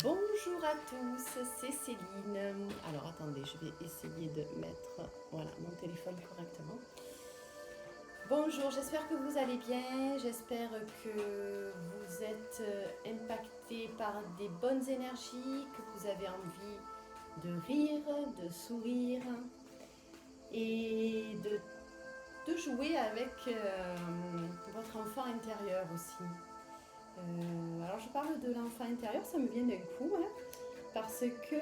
Bonjour à tous, c'est Céline. Alors attendez, je vais essayer de mettre voilà, mon téléphone correctement. Bonjour, j'espère que vous allez bien, j'espère que vous êtes impacté par des bonnes énergies, que vous avez envie de rire, de sourire et de jouer avec votre enfant intérieur aussi. Alors je parle de l'enfant intérieur, ça me vient d'un coup, hein, parce que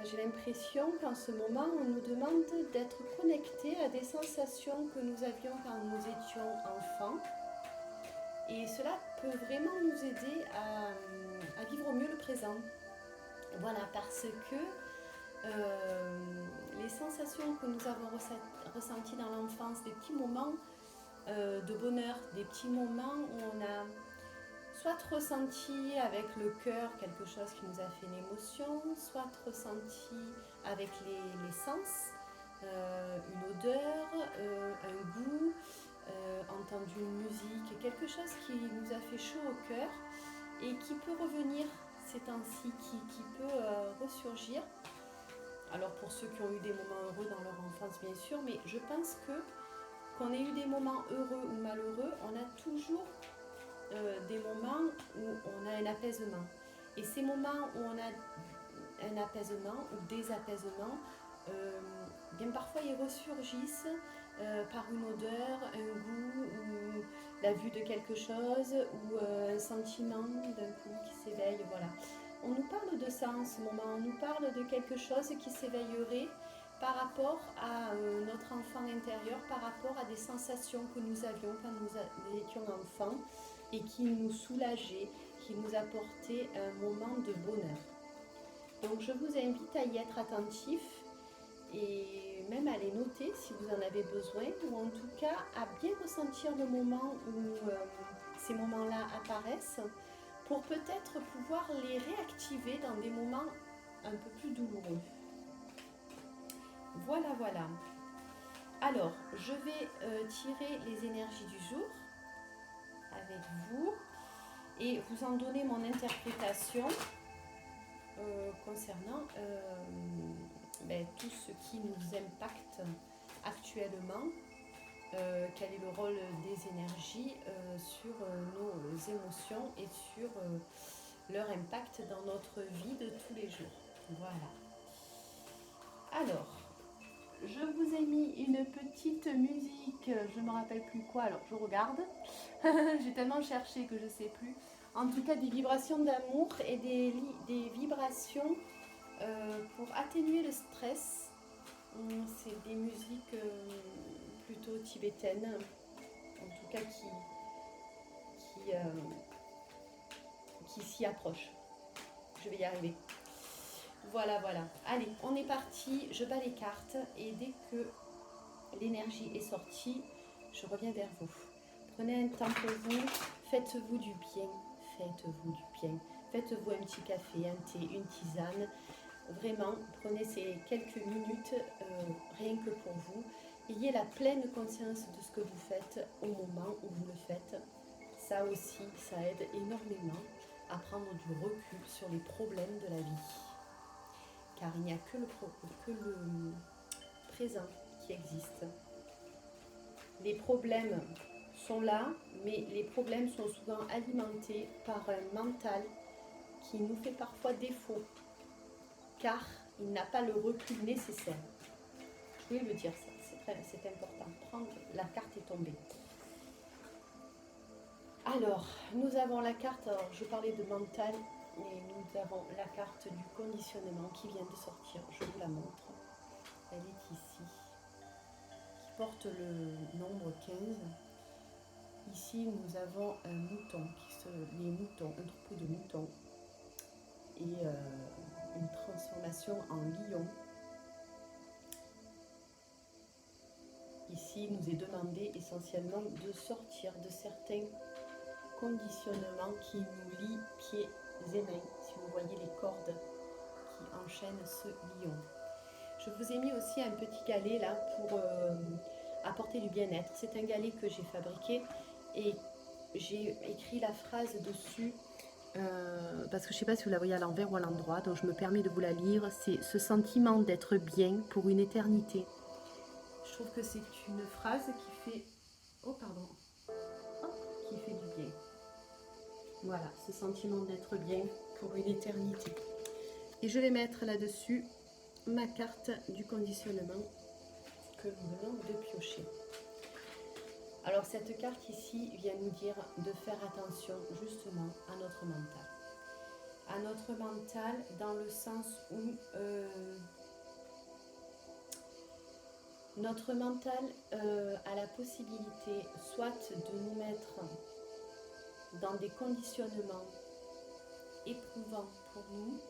j'ai l'impression qu'en ce moment, on nous demande d'être connectés à des sensations que nous avions quand nous étions enfants. Et cela peut vraiment nous aider à vivre au mieux le présent. Voilà, parce que les sensations que nous avons ressenties dans l'enfance, des petits moments de bonheur, des petits moments où on a soit ressenti avec le cœur quelque chose qui nous a fait une émotion, soit ressenti avec les sens, une odeur, un goût, entendu une musique, quelque chose qui nous a fait chaud au cœur et qui peut revenir ces temps-ci, qui peut ressurgir. Alors pour ceux qui ont eu des moments heureux dans leur enfance bien sûr, mais je pense que qu'on ait eu des moments heureux ou malheureux, on a toujours des moments où on a un apaisement. Et ces moments où on a un apaisement ou des apaisements, bien parfois ils ressurgissent par une odeur, un goût ou la vue de quelque chose ou un sentiment d'un coup qui s'éveille. Voilà. On nous parle de ça en ce moment, on nous parle de quelque chose qui s'éveillerait par rapport à notre enfant intérieur, par rapport à des sensations que nous avions quand nous étions enfants et qui nous soulageaient, qui nous apportaient un moment de bonheur. Donc je vous invite à y être attentif et même à les noter si vous en avez besoin, ou en tout cas à bien ressentir le moment où ces moments-là apparaissent pour peut-être pouvoir les réactiver dans des moments un peu plus douloureux. Voilà, voilà. Alors, je vais tirer les énergies du jour avec vous et vous en donner mon interprétation concernant tout ce qui nous impacte actuellement. Quel est le rôle des énergies sur nos émotions et sur leur impact dans notre vie de tous les jours. Voilà. Alors, je vous ai mis une petite musique, je ne me rappelle plus quoi, alors je regarde. J'ai tellement cherché que je ne sais plus. En tout cas, des vibrations d'amour et des vibrations pour atténuer le stress. C'est des musiques plutôt tibétaines, en tout cas qui s'y approchent. Je vais y arriver. Voilà, voilà. Allez, on est parti. Je bats les cartes et dès que l'énergie est sortie, je reviens vers vous. Prenez un temps pour vous, faites-vous du bien, faites-vous du bien. Faites-vous un petit café, un thé, une tisane. Vraiment, prenez ces quelques minutes rien que pour vous. Ayez la pleine conscience de ce que vous faites au moment où vous le faites. Ça aussi, ça aide énormément à prendre du recul sur les problèmes de la vie. Car il n'y a que le présent qui existe. Les problèmes sont là, mais les problèmes sont souvent alimentés par un mental qui nous fait parfois défaut, car il n'a pas le recul nécessaire. Je voulais le dire ça, c'est important. Prendre, la carte est tombée. Alors, nous avons la carte, alors je parlais de mental, et nous avons la carte du conditionnement qui vient de sortir. Je vous la montre. Elle est ici, qui porte le nombre 15. Ici, nous avons un mouton, les moutons, un troupeau de moutons, et une transformation en lion. Ici, il nous est demandé essentiellement de sortir de certains conditionnements qui nous lient pieds et mains. Si vous voyez les cordes qui enchaînent ce lion. Je vous ai mis aussi un petit galet là pour apporter du bien-être. C'est un galet que j'ai fabriqué et j'ai écrit la phrase dessus parce que je ne sais pas si vous la voyez à l'envers ou à l'endroit, donc je me permets de vous la lire. C'est ce sentiment d'être bien pour une éternité. Je trouve que c'est une phrase qui fait... Oh, pardon. Oh, qui fait du bien. Voilà, ce sentiment d'être bien pour une éternité. Et je vais mettre là-dessus ma carte du conditionnement que nous venons de piocher. Alors cette carte ici vient nous dire de faire attention justement à notre mental. À notre mental dans le sens où notre mental a la possibilité soit de nous mettre dans des conditionnements éprouvants pour nous,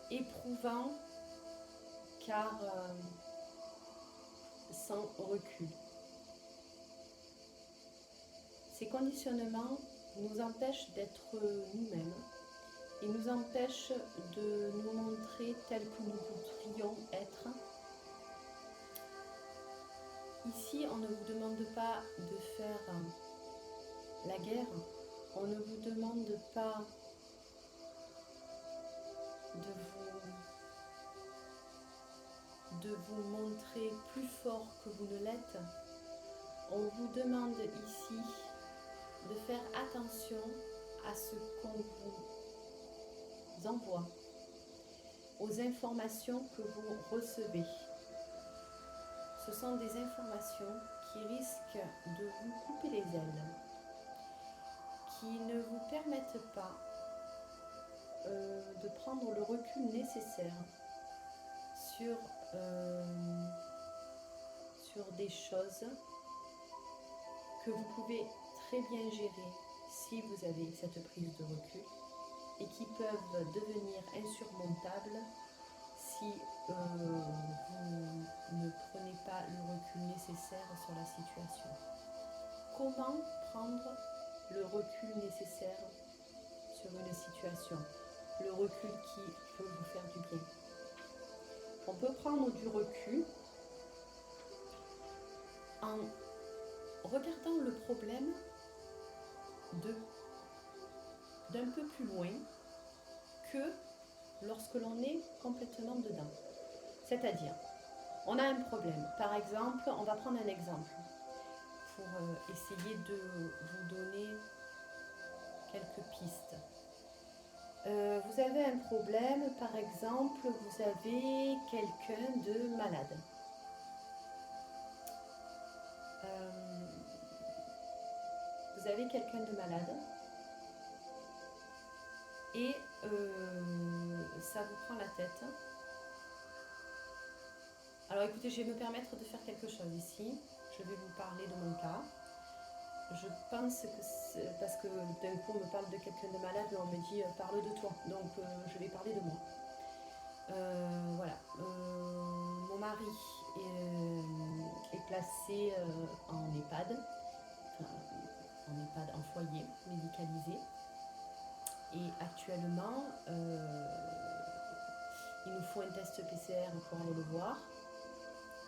éprouvants car sans recul. Ces conditionnements nous empêchent d'être nous-mêmes et nous empêchent de nous montrer tels que nous voudrions être. Ici, on ne vous demande pas de faire la guerre, on ne vous demande pas de vous montrer plus fort que vous ne l'êtes. On vous demande ici de faire attention à ce qu'on vous envoie, aux informations que vous recevez. Ce sont des informations qui risquent de vous couper les ailes, qui ne vous permettent pas de prendre le recul nécessaire sur des choses que vous pouvez très bien gérer si vous avez cette prise de recul et qui peuvent devenir insurmontables si vous ne prenez pas le recul nécessaire sur la situation. Comment prendre le recul nécessaire sur une situation? Le recul qui peut vous faire du bien. On peut prendre du recul en regardant le problème d'un peu plus loin que lorsque l'on est complètement dedans. C'est-à-dire, on a un problème. Par exemple, on va prendre un exemple pour essayer de vous donner quelques pistes. Vous avez un problème, par exemple, vous avez quelqu'un de malade. Vous avez quelqu'un de malade et ça vous prend la tête. Alors écoutez, je vais me permettre de faire quelque chose ici. Je vais vous parler de mon cas. Je pense que c'est parce que d'un coup on me parle de quelqu'un de malade et on me dit parle de toi. Donc je vais parler de moi. Voilà. Mon mari est placé en EHPAD, en foyer médicalisé. Et actuellement, il nous faut un test PCR pour aller le voir.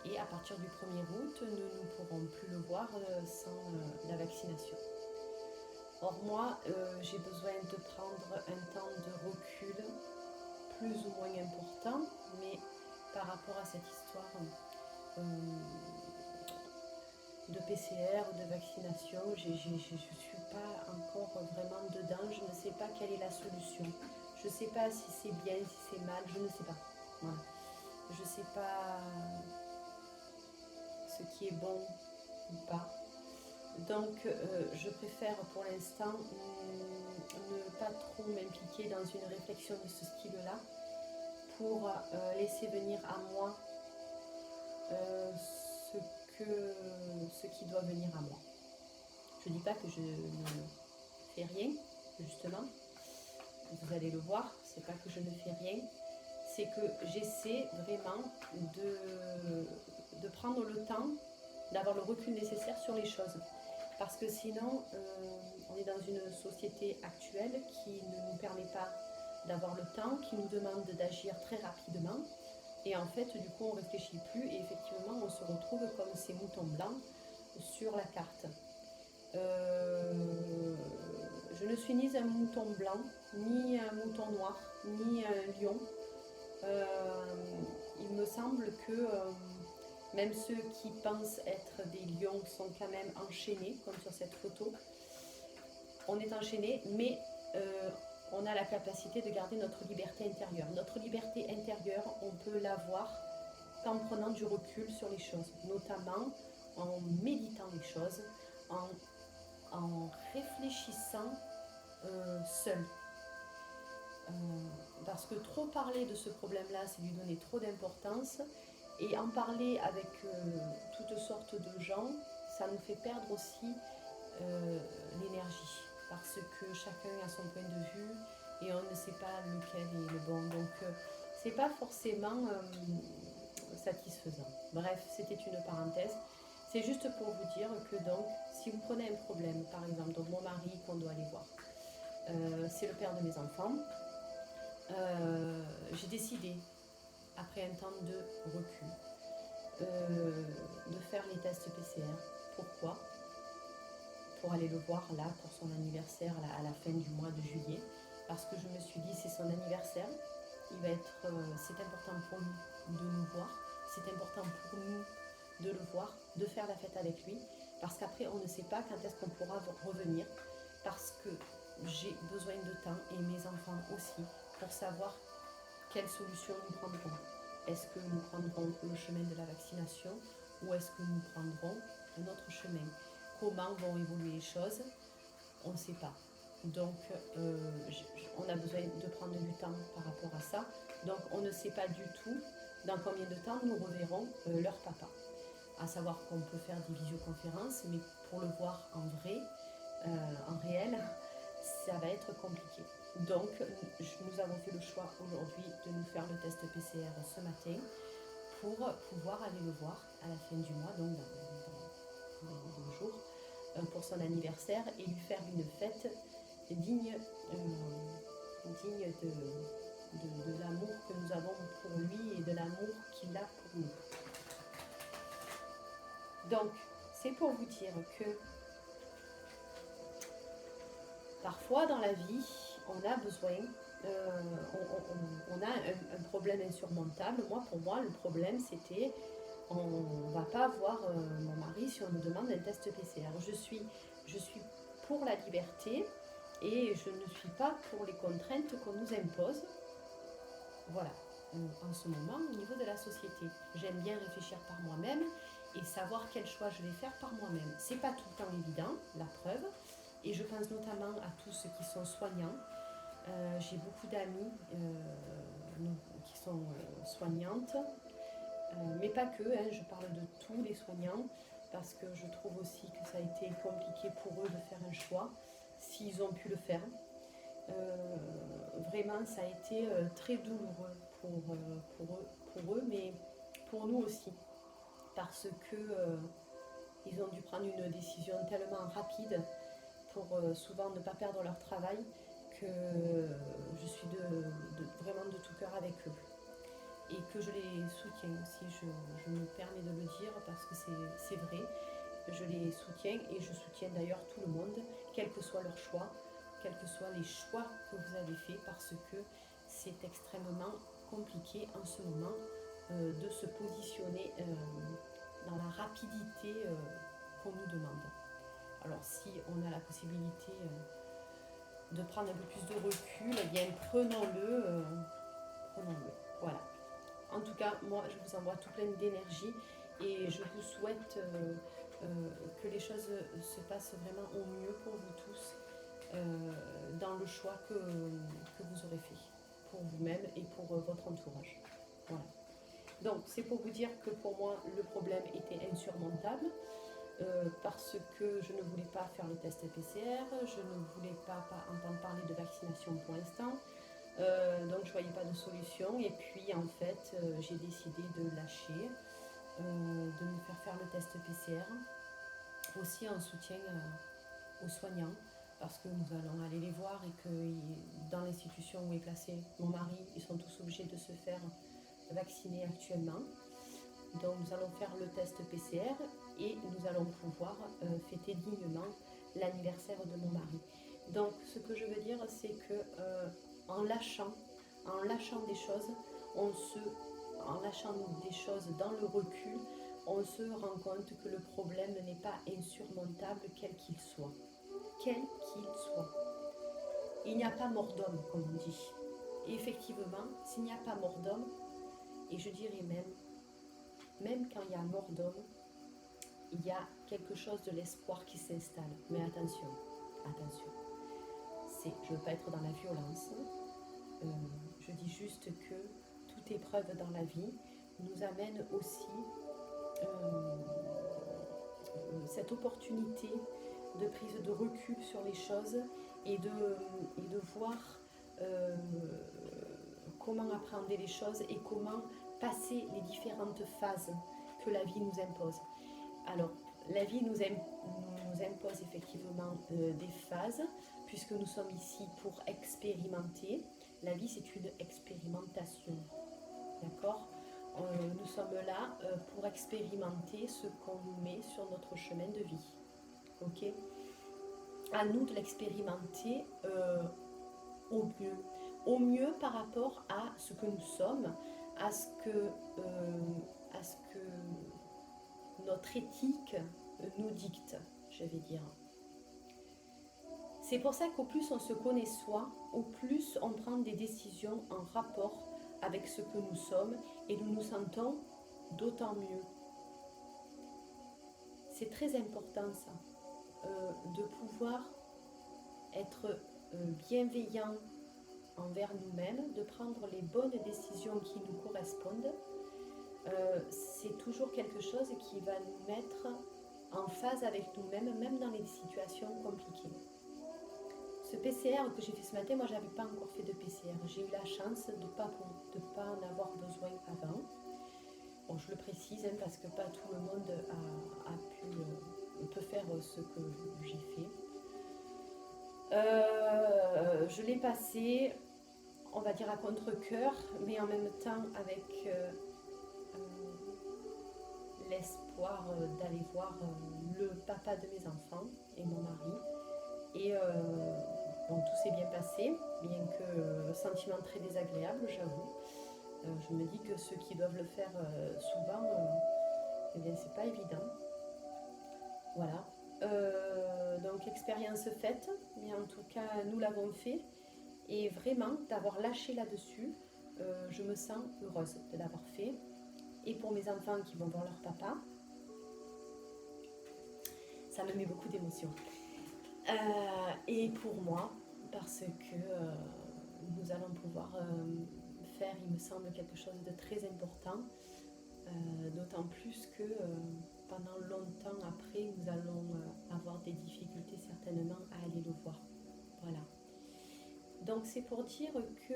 Et à partir du 1er août, nous ne pourrons plus le voir sans la vaccination. Or moi, j'ai besoin de prendre un temps de recul plus ou moins important, mais par rapport à cette histoire de PCR, de vaccination, je ne suis pas encore vraiment dedans, je ne sais pas quelle est la solution. Je ne sais pas si c'est bien, si c'est mal, je ne sais pas. Voilà. Je ne sais pas ce qui est bon ou pas. Donc je préfère pour l'instant ne pas trop m'impliquer dans une réflexion de ce style-là pour laisser venir à moi ce qui doit venir à moi. Je ne dis pas que je ne fais rien, justement. Vous allez le voir, c'est pas que je ne fais rien, c'est que j'essaie vraiment de prendre le temps, d'avoir le recul nécessaire sur les choses. Parce que sinon, on est dans une société actuelle qui ne nous permet pas d'avoir le temps, qui nous demande d'agir très rapidement. Et en fait, du coup, on ne réfléchit plus et effectivement, on se retrouve comme ces moutons blancs sur la carte. Je ne suis ni un mouton blanc, ni un mouton noir, ni un lion. Il me semble que même ceux qui pensent être des lions sont quand même enchaînés, comme sur cette photo. On est enchaînés, mais on a la capacité de garder notre liberté intérieure. Notre liberté intérieure, on peut l'avoir qu'en prenant du recul sur les choses, notamment en méditant les choses, en réfléchissant seul. Parce que trop parler de ce problème-là, c'est lui donner trop d'importance, et en parler avec toutes sortes de gens, ça nous fait perdre aussi l'énergie, parce que chacun a son point de vue et on ne sait pas lequel est le bon. Donc c'est pas forcément satisfaisant. Bref, c'était une parenthèse. C'est juste pour vous dire que donc, si vous prenez un problème, par exemple, donc mon mari qu'on doit aller voir, c'est le père de mes enfants, j'ai décidé, après un temps de recul, de faire les tests PCR. Pourquoi ? Pour aller le voir là pour son anniversaire à la fin du mois de juillet, parce que je me suis dit c'est son anniversaire, c'est important pour nous de nous voir, c'est important pour nous de le voir, de faire la fête avec lui, parce qu'après on ne sait pas quand est-ce qu'on pourra revenir, parce que j'ai besoin de temps, et mes enfants aussi, pour savoir quelle solution nous prendrons. Est-ce que nous prendrons le chemin de la vaccination, ou est-ce que nous prendrons un autre chemin ? Comment vont évoluer les choses, on ne sait pas. Donc, on a besoin de prendre du temps par rapport à ça. Donc, on ne sait pas du tout dans combien de temps nous reverrons leur papa. À savoir qu'on peut faire des visioconférences, mais pour le voir en vrai, en réel, ça va être compliqué. Donc, nous avons fait le choix aujourd'hui de nous faire le test PCR ce matin pour pouvoir aller le voir à la fin du mois, donc dans 2 jours, pour son anniversaire, et lui faire une fête digne de l'amour que nous avons pour lui et de l'amour qu'il a pour nous. Donc, c'est pour vous dire que parfois dans la vie, on a besoin, on a un problème insurmontable. Pour moi, le problème, c'était, on ne va pas voir mon mari si on nous demande un test PCR. Je suis pour la liberté, et je ne suis pas pour les contraintes qu'on nous impose. Voilà, en ce moment, au niveau de la société. J'aime bien réfléchir par moi-même et savoir quel choix je vais faire par moi-même. C'est pas tout le temps évident, la preuve. Et je pense notamment à tous ceux qui sont soignants. J'ai beaucoup d'amis qui sont soignantes, mais pas que, je parle de tous les soignants, parce que je trouve aussi que ça a été compliqué pour eux de faire un choix, s'ils ont pu le faire. Vraiment, ça a été très douloureux pour eux, mais pour nous aussi, parce que ils ont dû prendre une décision tellement rapide pour souvent ne pas perdre leur travail, que je suis vraiment de tout cœur avec eux, et que je les soutiens aussi. Je me permets de le dire parce que c'est vrai, je les soutiens, et je soutiens d'ailleurs tout le monde, quel que soit leur choix, quels que soient les choix que vous avez faits, parce que c'est extrêmement compliqué en ce moment de se positionner dans la rapidité qu'on nous demande. Alors si on a la possibilité de prendre un peu plus de recul, eh bien prenons-le. Voilà. En tout cas, moi je vous envoie tout plein d'énergie, et je vous souhaite que les choses se passent vraiment au mieux pour vous tous, dans le choix que vous aurez fait pour vous-même et pour votre entourage. Voilà. Donc c'est pour vous dire que pour moi le problème était insurmontable, parce que je ne voulais pas faire le test PCR, je ne voulais pas entendre parler de vaccination pour l'instant, donc je ne voyais pas de solution, et puis en fait j'ai décidé de lâcher, de me faire le test PCR, aussi en soutien aux soignants, parce que nous allons aller les voir, et que dans l'institution où est placé mon mari, ils sont tous obligés de se faire vacciner actuellement. Donc nous allons faire le test PCR, et nous allons pouvoir fêter dignement l'anniversaire de mon mari. Donc, ce que je veux dire, c'est que en lâchant des choses, en lâchant des choses dans le recul, on se rend compte que le problème n'est pas insurmontable, quel qu'il soit. Quel qu'il soit. Il n'y a pas mort d'homme, comme on dit. Et effectivement, s'il n'y a pas mort d'homme, et je dirais même quand il y a mort d'homme, il y a quelque chose de l'espoir qui s'installe. Mais attention, je ne veux pas être dans la violence. Je dis juste que toute épreuve dans la vie nous amène aussi cette opportunité de prise de recul sur les choses et de voir comment appréhender les choses et comment passer les différentes phases que la vie nous impose. Alors, la vie nous impose effectivement des phases, puisque nous sommes ici pour expérimenter. La vie, c'est une expérimentation. D'accord ? Nous sommes là pour expérimenter ce qu'on nous met sur notre chemin de vie. Ok ? À nous de l'expérimenter au mieux. Au mieux par rapport à ce que nous sommes, à ce que notre éthique nous dicte, je vais dire. C'est pour ça qu'au plus on se connaît soi, au plus on prend des décisions en rapport avec ce que nous sommes et nous nous sentons d'autant mieux. C'est très important ça, de pouvoir être bienveillant envers nous-mêmes, de prendre les bonnes décisions qui nous correspondent. C'est toujours quelque chose qui va nous mettre en phase avec nous-mêmes, même dans les situations compliquées. Ce PCR que j'ai fait ce matin, moi j'avais pas encore fait de PCR. J'ai eu la chance de ne pas en avoir besoin avant. Bon, je le précise parce que pas tout le monde peut faire ce que j'ai fait. Je l'ai passé, on va dire à contre-cœur, mais en même temps avec l'espoir d'aller voir le papa de mes enfants et mon mari. Et bon, tout s'est bien passé, bien que sentiment très désagréable, j'avoue. Je me dis que ceux qui doivent le faire souvent, eh bien c'est pas évident. Voilà. Donc expérience faite, mais en tout cas nous l'avons fait. Et vraiment d'avoir lâché là-dessus, je me sens heureuse de l'avoir fait. Et pour mes enfants qui vont voir leur papa, ça me met beaucoup d'émotions. Et pour moi, parce que nous allons pouvoir faire, il me semble, quelque chose de très important, d'autant plus que pendant longtemps après, nous allons avoir des difficultés certainement à aller le voir. Voilà. Donc c'est pour dire que,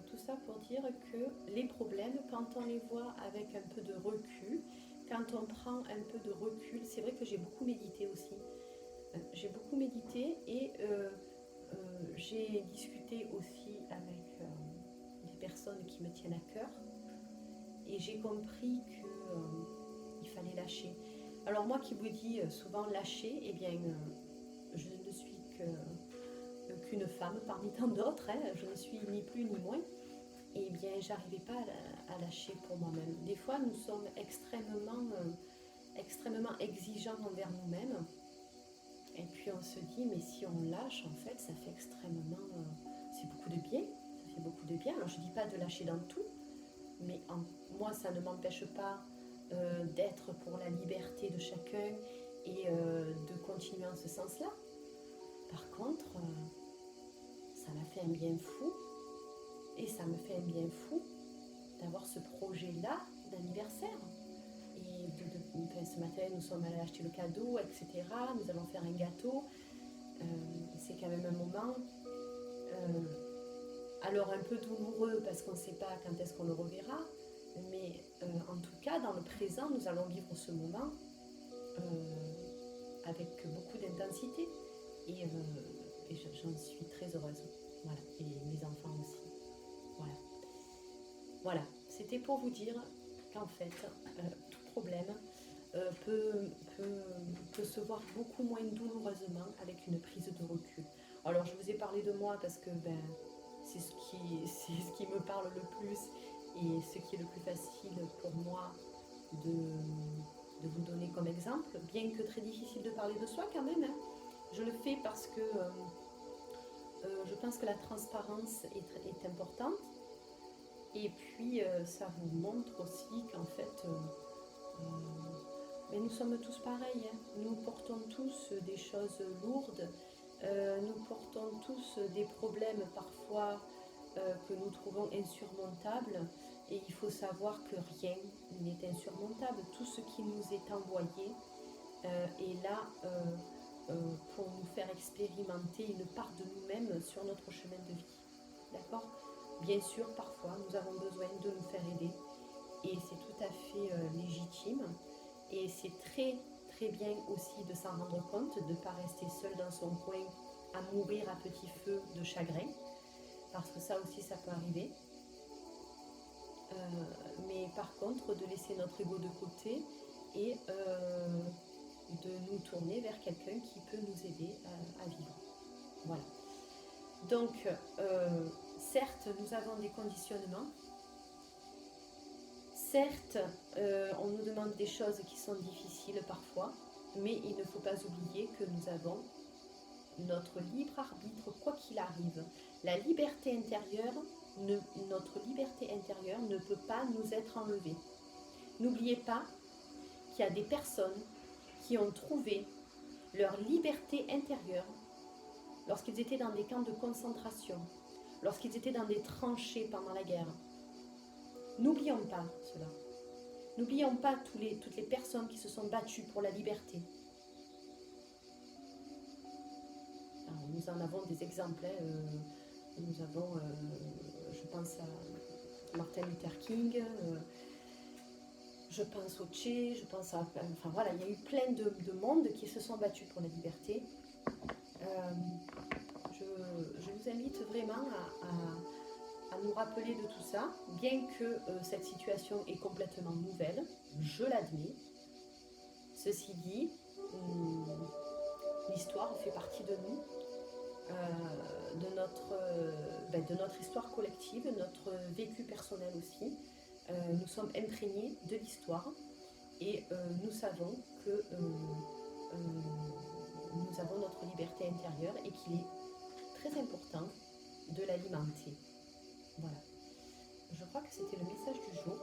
tout ça pour dire que les problèmes, quand on les voit avec un peu de recul, quand on prend un peu de recul, c'est vrai que j'ai beaucoup médité aussi. J'ai beaucoup médité et j'ai discuté aussi avec des personnes qui me tiennent à cœur et j'ai compris qu'il fallait lâcher. Alors moi qui vous dis souvent lâcher, eh bien je ne suis qu'une femme parmi tant d'autres, hein, je ne suis ni plus ni moins, et bien j'arrivais pas à lâcher pour moi-même. Des fois nous sommes extrêmement exigeants envers nous-mêmes. Et puis on se dit, mais si on lâche, en fait, ça fait extrêmement... c'est beaucoup de bien, ça fait beaucoup de bien. Alors je ne dis pas de lâcher dans tout, mais moi, ça ne m'empêche pas d'être pour la liberté de chacun et de continuer en ce sens-là. Par contre, ça m'a fait un bien fou, et ça me fait un bien fou d'avoir ce projet-là d'anniversaire. Et ce matin, nous sommes allés acheter le cadeau, etc. Nous allons faire un gâteau. C'est quand même un moment, alors un peu douloureux parce qu'on ne sait pas quand est-ce qu'on le reverra. Mais en tout cas, dans le présent, nous allons vivre ce moment avec beaucoup d'intensité. Et j'en suis très heureuse. Voilà. Et mes enfants aussi. Voilà. Voilà. C'était pour vous dire qu'en fait, tout problème peut se voir beaucoup moins douloureusement avec une prise de recul. Alors je vous ai parlé de moi parce que ben, c'est ce qui me parle le plus et ce qui est le plus facile pour moi de vous donner comme exemple, bien que très difficile de parler de soi quand même. Hein. Je le fais parce que je pense que la transparence est importante. Et puis, ça vous montre aussi qu'en fait, mais nous sommes tous pareils. Hein. Nous portons tous des choses lourdes. Nous portons tous des problèmes parfois que nous trouvons insurmontables. Et il faut savoir que rien n'est insurmontable. Tout ce qui nous est envoyé est là pour nous faire expérimenter une part de nous-mêmes sur notre chemin de vie. D'accord ? Bien sûr, parfois, nous avons besoin de nous faire aider et c'est tout à fait légitime. Et c'est très, très bien aussi de s'en rendre compte, de ne pas rester seul dans son coin à mourir à petit feu de chagrin, parce que ça aussi, ça peut arriver. Mais par contre, de laisser notre ego de côté et de nous tourner vers quelqu'un qui peut nous aider à vivre. Voilà. Donc, certes, nous avons des conditionnements. Certes, on nous demande des choses qui sont difficiles parfois, mais il ne faut pas oublier que nous avons notre libre arbitre, quoi qu'il arrive. La liberté intérieure, notre liberté intérieure ne peut pas nous être enlevée. N'oubliez pas qu'il y a des personnes qui ont trouvé leur liberté intérieure lorsqu'ils étaient dans des camps de concentration, lorsqu'ils étaient dans des tranchées pendant la guerre. N'oublions pas cela. N'oublions pas toutes les personnes qui se sont battues pour la liberté. Alors, nous en avons des exemples. Nous avons, je pense à Martin Luther King, je pense au Che, je pense à... Enfin voilà, il y a eu plein de mondes qui se sont battus pour la liberté. Je vous invite vraiment à nous rappeler de tout ça, bien que cette situation est complètement nouvelle, je l'admets. Ceci dit, l'histoire fait partie de nous, de notre histoire collective, notre vécu personnel aussi. Nous sommes imprégnés de l'histoire et nous savons que nous avons notre liberté intérieure et qu'il est très important de l'alimenter. Voilà. Je crois que c'était le message du jour.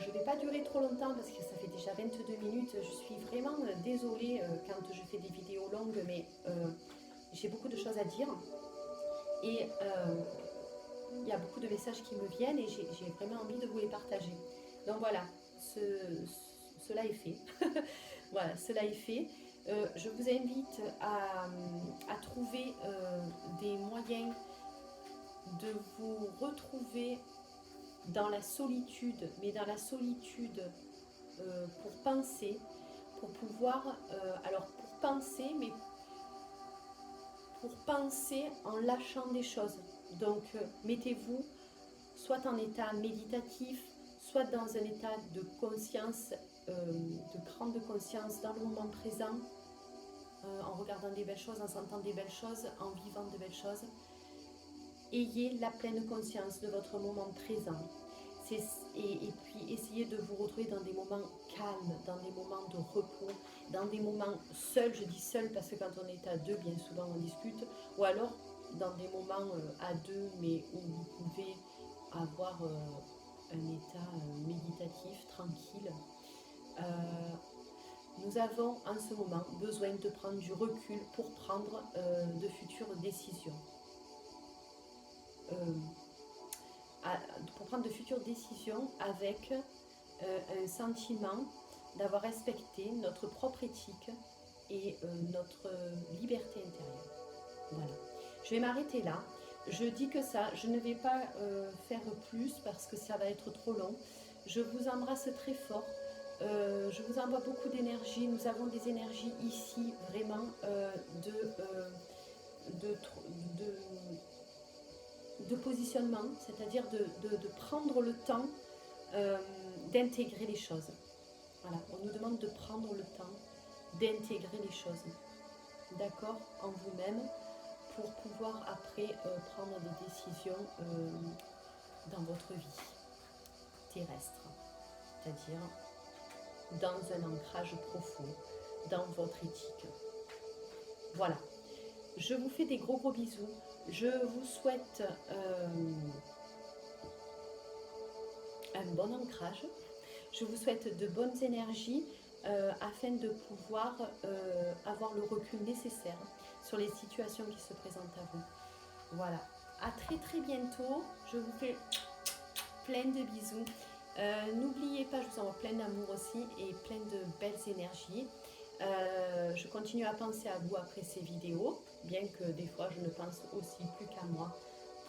Je ne vais pas durer trop longtemps parce que ça fait déjà 22 minutes. Je suis vraiment désolée quand je fais des vidéos longues, mais j'ai beaucoup de choses à dire. Et il y a beaucoup de messages qui me viennent et j'ai vraiment envie de vous les partager. Donc voilà, cela est fait. Voilà, cela est fait. Je vous invite à trouver des moyens de vous retrouver dans la solitude, mais dans la solitude pour penser, pour pouvoir, alors pour penser, mais pour penser en lâchant des choses. Donc mettez-vous soit en état méditatif, soit dans un état de conscience, de grande conscience dans le moment présent, en regardant des belles choses, en sentant des belles choses, en vivant de belles choses. Ayez la pleine conscience de votre moment présent. Et puis essayez de vous retrouver dans des moments calmes, dans des moments de repos, dans des moments seuls. Je dis seuls parce que quand on est à deux, bien souvent on discute, ou alors dans des moments à deux, mais où vous pouvez avoir un état méditatif, tranquille. Nous avons en ce moment besoin de prendre du recul pour prendre de futures décisions. Pour prendre de futures décisions avec un sentiment d'avoir respecté notre propre éthique et notre liberté intérieure. Voilà. Je vais m'arrêter là. Je dis que ça, je ne vais pas faire plus parce que ça va être trop long. Je vous embrasse très fort. Je vous envoie beaucoup d'énergie. Nous avons des énergies ici vraiment de positionnement, c'est-à-dire de prendre le temps d'intégrer les choses. Voilà, on nous demande de prendre le temps d'intégrer les choses. D'accord, en vous-même, pour pouvoir après prendre des décisions dans votre vie terrestre, c'est-à-dire dans un ancrage profond, dans votre éthique. Voilà, je vous fais des gros bisous, je vous souhaite un bon ancrage, je vous souhaite de bonnes énergies afin de pouvoir avoir le recul nécessaire sur les situations qui se présentent à vous. Voilà, à très bientôt, je vous fais plein de bisous. N'oubliez pas, je vous envoie plein d'amour aussi et plein de belles énergies. Je continue à penser à vous après ces vidéos, bien que des fois je ne pense aussi plus qu'à moi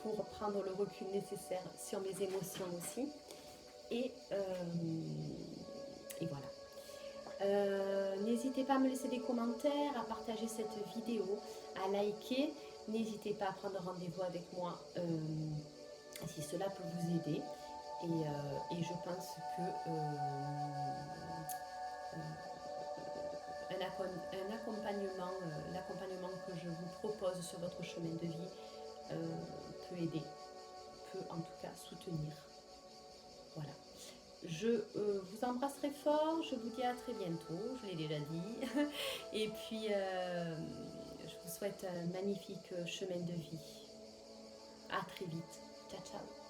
pour prendre le recul nécessaire sur mes émotions aussi. Et voilà. N'hésitez pas à me laisser des commentaires, à partager cette vidéo, à liker. N'hésitez pas à prendre rendez-vous avec moi si cela peut vous aider. Et je pense que l'accompagnement que je vous propose sur votre chemin de vie peut aider, peut en tout cas soutenir. Voilà. Je vous embrasserai fort, je vous dis à très bientôt, je l'ai déjà dit. Et puis, je vous souhaite un magnifique chemin de vie. À très vite. Ciao, ciao.